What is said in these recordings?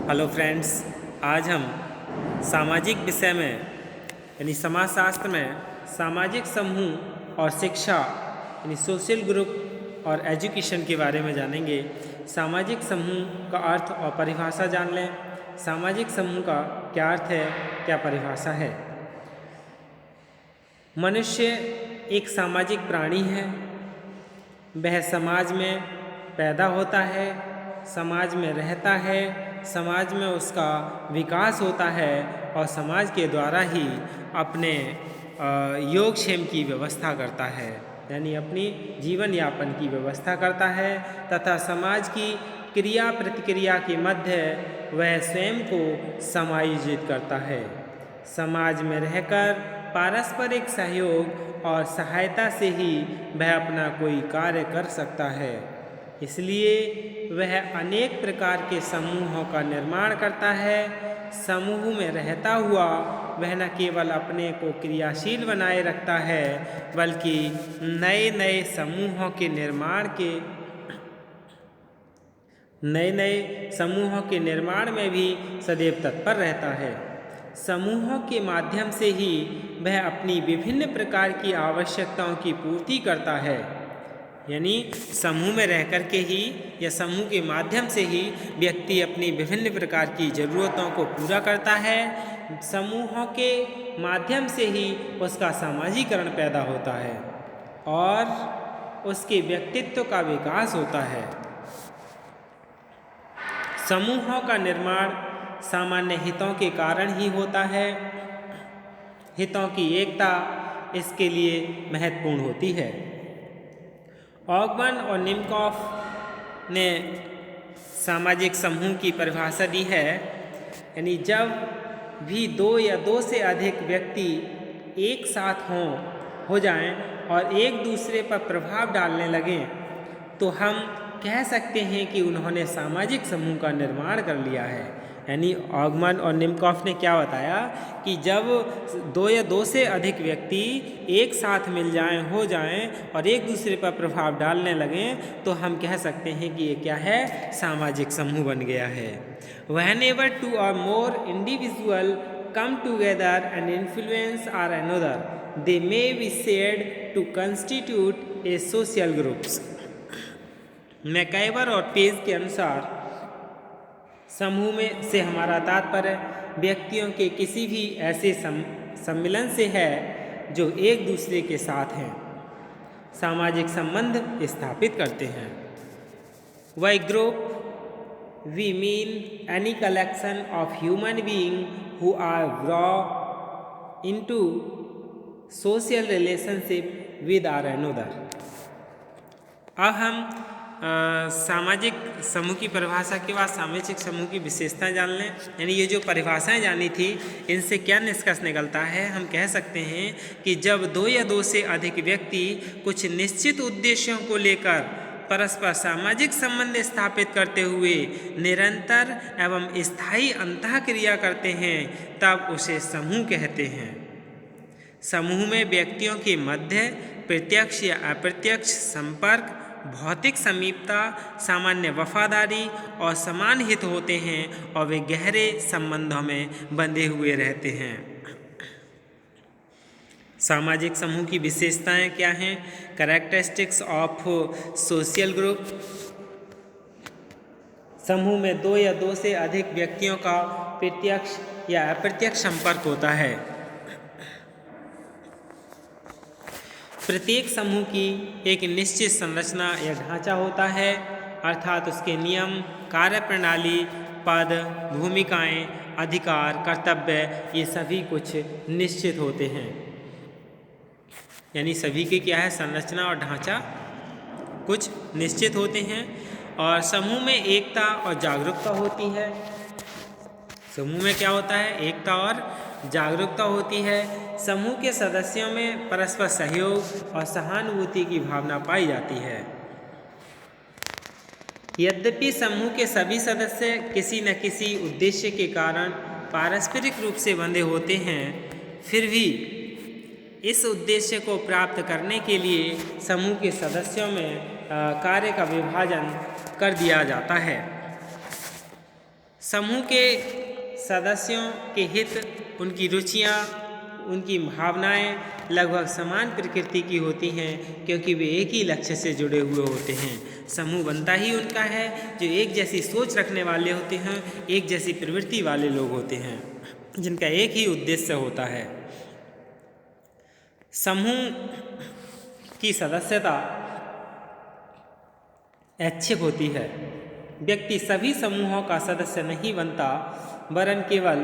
Hello friends, आज हम सामाजिक विषय में यानी समाजशास्त्र में सामाजिक समूह और शिक्षा यानी सोशल ग्रुप और एजुकेशन के बारे में जानेंगे। सामाजिक समूह का अर्थ और परिभाषा जान लें। सामाजिक समूह का क्या अर्थ है, क्या परिभाषा है। मनुष्य एक सामाजिक प्राणी है। वह समाज में पैदा होता है, समाज में रहता है, समाज में उसका विकास होता है और समाज के द्वारा ही अपने योगक्षेम की व्यवस्था करता है, यानी अपनी जीवन यापन की व्यवस्था करता है तथा समाज की क्रिया प्रतिक्रिया के मध्य वह स्वयं को समायोजित करता है। समाज में रहकर पारस्परिक सहयोग और सहायता से ही वह अपना कोई कार्य कर सकता है। इसलिए वह अनेक प्रकार के समूहों का निर्माण करता है। समूह में रहता हुआ वह न केवल अपने को क्रियाशील बनाए रखता है बल्कि नए नए समूहों के निर्माण में भी सदैव तत्पर रहता है। समूहों के माध्यम से ही वह अपनी विभिन्न प्रकार की आवश्यकताओं की पूर्ति करता है, यानी समूह में रह कर के ही या समूह के माध्यम से ही व्यक्ति अपनी विभिन्न प्रकार की ज़रूरतों को पूरा करता है। समूहों के माध्यम से ही उसका सामाजिकरण पैदा होता है और उसके व्यक्तित्व का विकास होता है। समूहों का निर्माण सामान्य हितों के कारण ही होता है। हितों की एकता इसके लिए महत्वपूर्ण होती है। ऑगमन और निमकॉफ ने सामाजिक समूह की परिभाषा दी है, यानी जब भी दो या दो से अधिक व्यक्ति एक साथ हो जाएं और एक दूसरे पर प्रभाव डालने लगें तो हम कह सकते हैं कि उन्होंने सामाजिक समूह का निर्माण कर लिया है। यानी ऑगमन और निमकॉफ ने क्या बताया कि जब दो या दो से अधिक व्यक्ति एक साथ हो जाएं और एक दूसरे पर प्रभाव डालने लगें तो हम कह सकते हैं कि ये क्या है, सामाजिक समूह बन गया है। Whenever two or more individuals come together and influence one another, they may be said to constitute a social group। MacIver और पेज के अनुसार समूह में से हमारा तात्पर्य व्यक्तियों के किसी भी ऐसे सम्मिलन से है जो एक दूसरे के साथ हैं, सामाजिक संबंध स्थापित करते हैं। By group we mean any collection of human being who are brought into social relationship with our another. अब हम सामाजिक समूह की परिभाषा के बाद सामाजिक समूह की विशेषताएं जान लें। यानी ये जो परिभाषाएं जानी थी इनसे क्या निष्कर्ष निकलता है, हम कह सकते हैं कि जब दो या दो से अधिक व्यक्ति कुछ निश्चित उद्देश्यों को लेकर परस्पर सामाजिक संबंध स्थापित करते हुए निरंतर एवं स्थायी अंतःक्रिया करते हैं तब उसे समूह कहते हैं। समूह में व्यक्तियों के मध्य प्रत्यक्ष या अप्रत्यक्ष संपर्क, भौतिक समीपता, सामान्य वफादारी और समान हित होते हैं और वे गहरे संबंधों में बंधे हुए रहते हैं। सामाजिक समूह की विशेषताएं क्या हैं? Characteristics of social group. समूह में दो या दो से अधिक व्यक्तियों का प्रत्यक्ष या अप्रत्यक्ष संपर्क होता है। प्रत्येक समूह की एक निश्चित संरचना या ढांचा होता है, अर्थात उसके नियम, कार्यप्रणाली, पद, भूमिकाएं, अधिकार, कर्तव्य ये सभी कुछ निश्चित होते हैं। यानी सभी के क्या है, संरचना और ढांचा कुछ निश्चित होते हैं। और समूह में एकता और जागरूकता होती है। समूह में क्या होता है, एकता और जागरूकता होती है। समूह के सदस्यों में परस्पर सहयोग और सहानुभूति की भावना पाई जाती है। यद्यपि समूह के सभी सदस्य किसी न किसी उद्देश्य के कारण पारस्परिक रूप से बंधे होते हैं, फिर भी इस उद्देश्य को प्राप्त करने के लिए समूह के सदस्यों में कार्य का विभाजन कर दिया जाता है। समूह के सदस्यों के हित, उनकी रुचियाँ, उनकी भावनाएं लगभग समान प्रकृति की होती हैं, क्योंकि वे एक ही लक्ष्य से जुड़े हुए होते हैं। समूह बनता ही उनका है जो एक जैसी सोच रखने वाले होते हैं, एक जैसी प्रवृत्ति वाले लोग होते हैं, जिनका एक ही उद्देश्य होता है। समूह की सदस्यता ऐच्छिक होती है। व्यक्ति सभी समूहों का सदस्य नहीं बनता, वरन केवल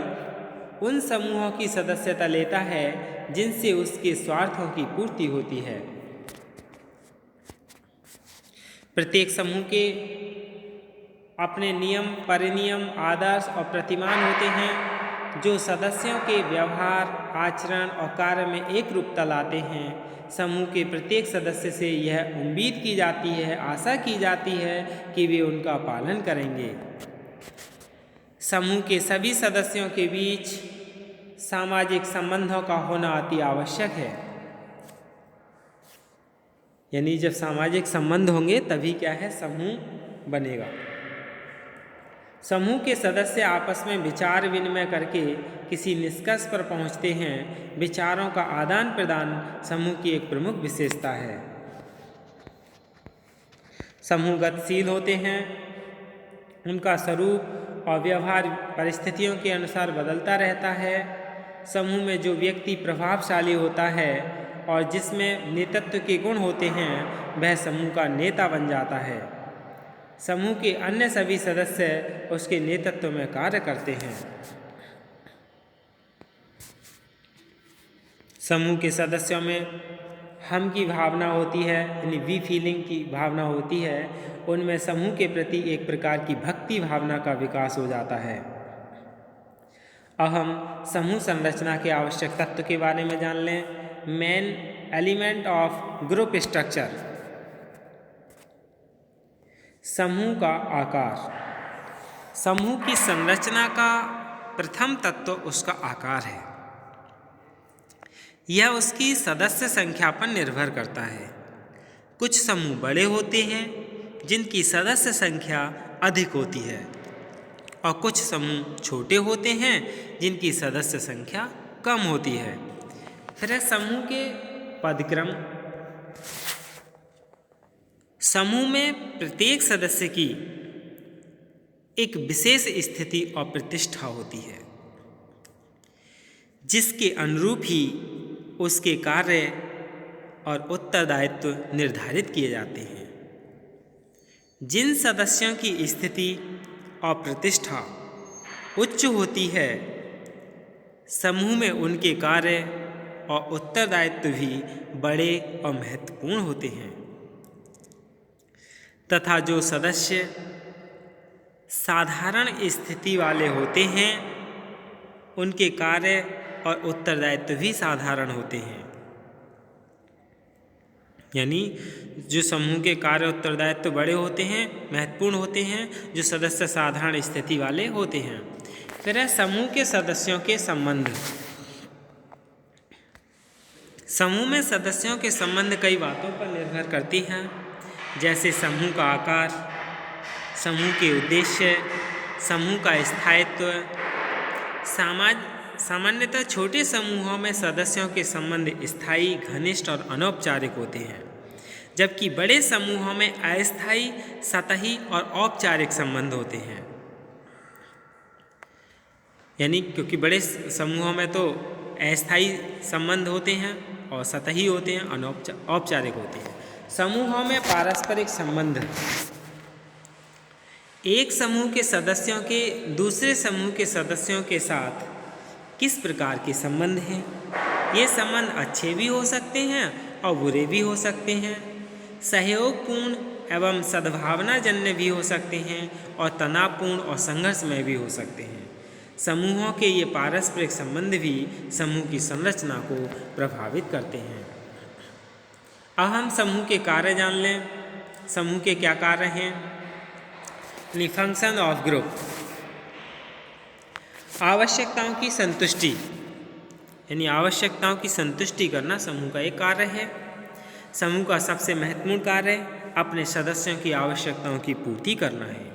उन समूहों की सदस्यता लेता है जिनसे उसके स्वार्थों की पूर्ति होती है। प्रत्येक समूह के अपने नियम, परिनियम, आदर्श और प्रतिमान होते हैं जो सदस्यों के व्यवहार, आचरण और कार्य में एक रूपता लाते हैं। समूह के प्रत्येक सदस्य से यह उम्मीद की जाती है, आशा की जाती है कि वे उनका पालन करेंगे। समूह के सभी सदस्यों के बीच सामाजिक संबंधों का होना अति आवश्यक है। यानी जब सामाजिक संबंध होंगे तभी क्या है, समूह बनेगा। समूह के सदस्य आपस में विचार विनिमय करके किसी निष्कर्ष पर पहुंचते हैं। विचारों का आदान प्रदान समूह की एक प्रमुख विशेषता है। समूह गतिशील होते हैं, उनका स्वरूप और व्यवहार परिस्थितियों के अनुसार बदलता रहता है। समूह में जो व्यक्ति प्रभावशाली होता है और जिसमें नेतृत्व के गुण होते हैं, वह समूह का नेता बन जाता है। समूह के अन्य सभी सदस्य उसके नेतृत्व में कार्य करते हैं। समूह के सदस्यों में हम की भावना होती है, यानी वी फीलिंग की भावना होती है। उनमें समूह के प्रति एक प्रकार की भक्ति भावना का विकास हो जाता है। अब हम समूह संरचना के आवश्यक तत्व के बारे में जान लें। Main element of group structure, समूह का आकार। समूह की संरचना का प्रथम तत्व उसका आकार है। यह उसकी सदस्य संख्या पर निर्भर करता है। कुछ समूह बड़े होते हैं जिनकी सदस्य संख्या अधिक होती है, और कुछ समूह छोटे होते हैं जिनकी सदस्य संख्या कम होती है। फिर है समूह के पदक्रम। समूह में प्रत्येक सदस्य की एक विशेष स्थिति और प्रतिष्ठा होती है, जिसके अनुरूप ही उसके कार्य और उत्तरदायित्व निर्धारित किए जाते हैं। जिन सदस्यों की स्थिति और प्रतिष्ठा उच्च होती है, समूह में उनके कार्य और उत्तरदायित्व भी बड़े और महत्वपूर्ण होते हैं, तथा जो सदस्य साधारण स्थिति वाले होते हैं, उनके कार्य और उत्तरदायित्व भी साधारण होते हैं। यानी जो समूह के कार्य उत्तरदायित्व बड़े होते हैं, महत्वपूर्ण होते हैं, जो सदस्य साधारण स्थिति वाले होते हैं। फिर है समूह के सदस्यों के संबंध। समूह में सदस्यों के संबंध कई बातों पर निर्भर करती हैं, जैसे समूह का आकार, समूह के उद्देश्य, समूह का स्थायित्व। सामान्यतः छोटे समूहों में सदस्यों के संबंध स्थायी, घनिष्ठ और अनौपचारिक होते हैं, जबकि बड़े समूहों में अस्थायी, सतही और औपचारिक संबंध होते हैं। यानी क्योंकि बड़े समूहों में तो अस्थायी संबंध होते हैं और सतही होते हैं, औपचारिक होते हैं। समूहों में पारस्परिक संबंध। एक समूह के सदस्यों के दूसरे समूह के सदस्यों के साथ किस प्रकार के संबंध हैं? ये संबंध अच्छे भी हो सकते हैं और बुरे भी हो सकते हैं, सहयोगपूर्ण एवं सद्भावनाजन्य भी हो सकते हैं, और तनावपूर्ण और संघर्षमय भी हो सकते हैं। समूहों के ये पारस्परिक संबंध भी समूह की संरचना को प्रभावित करते हैं। अब हम समूह के कार्य जान लें। समूह के क्या कार्य हैं? Function of group. आवश्यकताओं की संतुष्टि, यानी आवश्यकताओं की संतुष्टि करना समूह का एक कार्य है। समूह का सबसे महत्वपूर्ण कार्य अपने सदस्यों की आवश्यकताओं की पूर्ति करना है।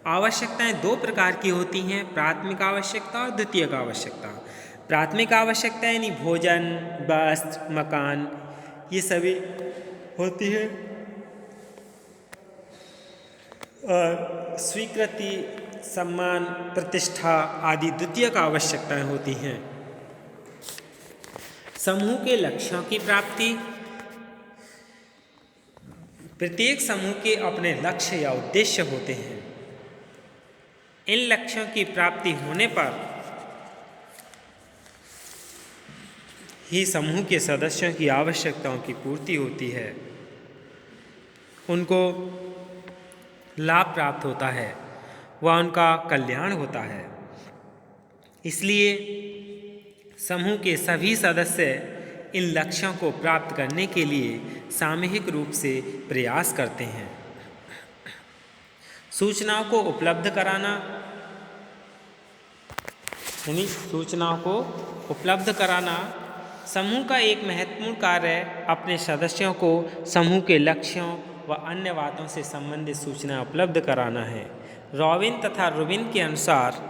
आवश्यकताएं दो प्रकार की होती हैं, प्राथमिक आवश्यकता और द्वितीयक आवश्यकता। प्राथमिक आवश्यकता यानी भोजन, वस्त्र, मकान, ये सभी होती है, और स्वीकृति, सम्मान, प्रतिष्ठा आदि द्वितीयक आवश्यकताएं होती हैं। समूह के लक्ष्यों की प्राप्ति। प्रत्येक समूह के अपने लक्ष्य या उद्देश्य होते हैं। इन लक्ष्यों की प्राप्ति होने पर ही समूह के सदस्यों की आवश्यकताओं की पूर्ति होती है, उनको लाभ प्राप्त होता है, वह उनका कल्याण होता है। इसलिए समूह के सभी सदस्य इन लक्ष्यों को प्राप्त करने के लिए सामूहिक रूप से प्रयास करते हैं। सूचनाओं को उपलब्ध कराना, यानी सूचनाओं को उपलब्ध कराना समूह का एक महत्वपूर्ण कार्य है। अपने सदस्यों को समूह के लक्ष्यों व अन्य बातों से संबंधित सूचनाएं उपलब्ध कराना है। रॉबिन तथा रूबिन के अनुसार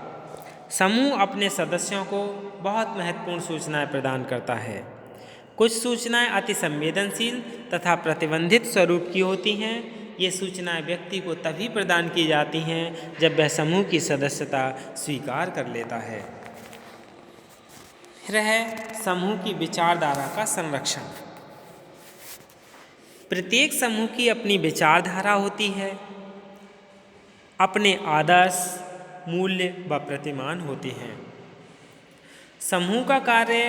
समूह अपने सदस्यों को बहुत महत्वपूर्ण सूचनाएं प्रदान करता है। कुछ सूचनाएं अति संवेदनशील तथा प्रतिबंधित स्वरूप की होती हैं। ये सूचनाएं व्यक्ति को तभी प्रदान की जाती हैं जब वह समूह की सदस्यता स्वीकार कर लेता है। फिर है समूह की विचारधारा का संरक्षण। प्रत्येक समूह की अपनी विचारधारा होती है, अपने आदर्श, मूल्य व प्रतिमान होते हैं। समूह का कार्य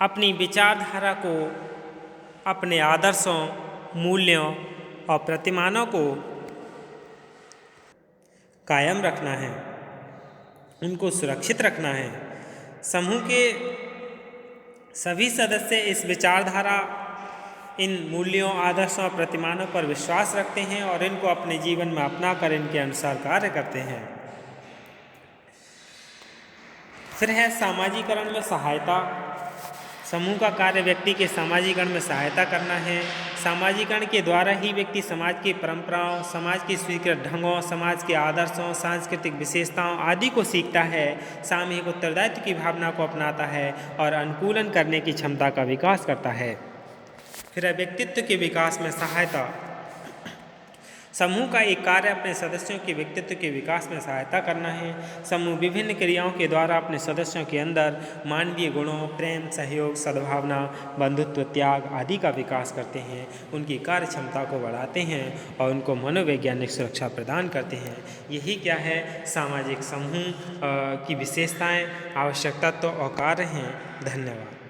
अपनी विचारधारा को, अपने आदर्शों, मूल्यों और प्रतिमानों को कायम रखना है, उनको सुरक्षित रखना है। समूह के सभी सदस्य इस विचारधारा, इन मूल्यों, आदर्शों और प्रतिमानों पर विश्वास रखते हैं और इनको अपने जीवन में अपनाकर इनके अनुसार कार्य करते हैं। फिर है सामाजिकरण में सहायता। समूह का कार्य व्यक्ति के सामाजिकरण में सहायता करना है। सामाजिकरण के द्वारा ही व्यक्ति समाज की परंपराओं, समाज की स्वीकृत ढंगों, समाज के आदर्शों, सांस्कृतिक विशेषताओं आदि को सीखता है, सामूहिक उत्तरदायित्व की भावना को अपनाता है और अनुकूलन करने की क्षमता का विकास करता है। फिर है व्यक्तित्व के विकास में सहायता। समूह का एक कार्य अपने सदस्यों के व्यक्तित्व के विकास में सहायता करना है। समूह विभिन्न क्रियाओं के द्वारा अपने सदस्यों के अंदर मानवीय गुणों, प्रेम, सहयोग, सद्भावना, बंधुत्व, त्याग आदि का विकास करते हैं, उनकी कार्य क्षमता को बढ़ाते हैं और उनको मनोवैज्ञानिक सुरक्षा प्रदान करते हैं। यही क्या है, सामाजिक समूह की विशेषताएं, आवश्यक तत्व और कार्य हैं। धन्यवाद।